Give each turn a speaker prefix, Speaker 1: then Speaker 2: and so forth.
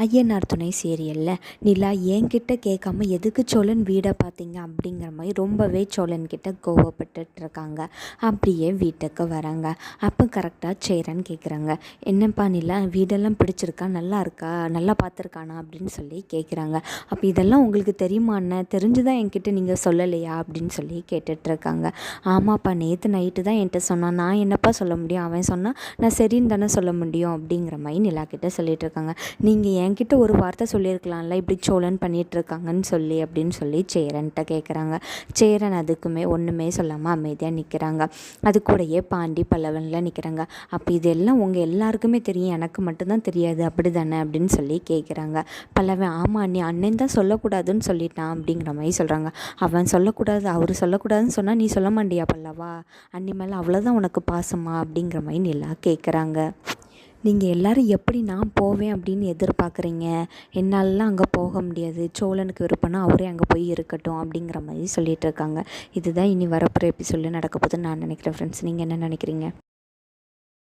Speaker 1: ஐயனார் துணை சீரியலில் நிலா என்கிட்ட கேட்காம எதுக்கு சோழன் வீடை பார்த்தீங்க அப்படிங்கிற மாதிரி ரொம்பவே சோழன்கிட்ட கோவப்பட்டுட்ருக்காங்க. அப்படியே வீட்டுக்கு வராங்க. அப்போ கரெக்டாக சேரன் கேட்குறாங்க, என்னப்பா நிலா வீடெல்லாம் பிடிச்சிருக்கா, நல்லா இருக்கா, நல்லா பார்த்துருக்கானா அப்படின்னு சொல்லி கேட்குறாங்க. அப்போ இதெல்லாம் உங்களுக்கு தெரியுமான்னு தெரிஞ்சுதான் என்கிட்ட நீங்கள் சொல்லலையா அப்படின்னு சொல்லி கேட்டுட்ருக்காங்க. ஆமாப்பா நேற்று நைட்டு தான் என்கிட்ட சொன்னான், நான் என்னப்பா சொல்ல முடியும், அவன் சொன்னால் நான் சரின்னு தானே சொல்ல முடியும் அப்படிங்கிற மாதிரி நிலா கிட்ட சொல்லிகிட்டு இருக்காங்க. நீங்கள் என்கிட்ட ஒரு வார்த்தை சொல்லியிருக்கலாம்ல, இப்படி சோழன் பண்ணிகிட்ருக்காங்கன்னு சொல்லி அப்படின்னு சொல்லி சேரன்ட்ட கேட்குறாங்க. சேரன் அதுக்குமே ஒன்றுமே சொல்லாமல் அமைதியாக நிற்கிறாங்க. அது கூடயே பாண்டி பல்லவனில் நிற்கிறாங்க. அப்போ இதெல்லாம் உங்கள் எல்லாருக்குமே தெரியும், எனக்கு மட்டும்தான் தெரியாது அப்படி தானே அப்படின்னு சொல்லி கேட்குறாங்க. பல்லவன், ஆமாம் நீ அண்ணன் தான் சொல்லக்கூடாதுன்னு சொல்லிட்டான் அப்படிங்கிற மாதிரி சொல்கிறாங்க. அவன் சொல்லக்கூடாது, அவர் சொல்லக்கூடாதுன்னு சொன்னால் நீ சொல்ல மாட்டியா பல்லவா, அண்ணி மேலே அவ்வளோதான் உனக்கு பாசமா அப்படிங்கிற மாதிரி நிலா கேட்குறாங்க. நீங்கள் எல்லோரும் எப்படி நான் போவேன் அப்படின்னு எதிர்பார்க்குறீங்க, என்னாலலாம் அங்கே போக முடியாது, சோழனுக்கு விருப்பம்னா அவரே அங்கே போய் இருக்கட்டும் அப்படிங்கிற மாதிரி சொல்லிகிட்டு இருக்காங்க. இதுதான் இனி வரப்போகிற எபிசோடில் நடக்க போகுதுன்னு நான் நினைக்கிறேன் ஃப்ரெண்ட்ஸ். நீங்கள் என்ன நினைக்கிறீங்க?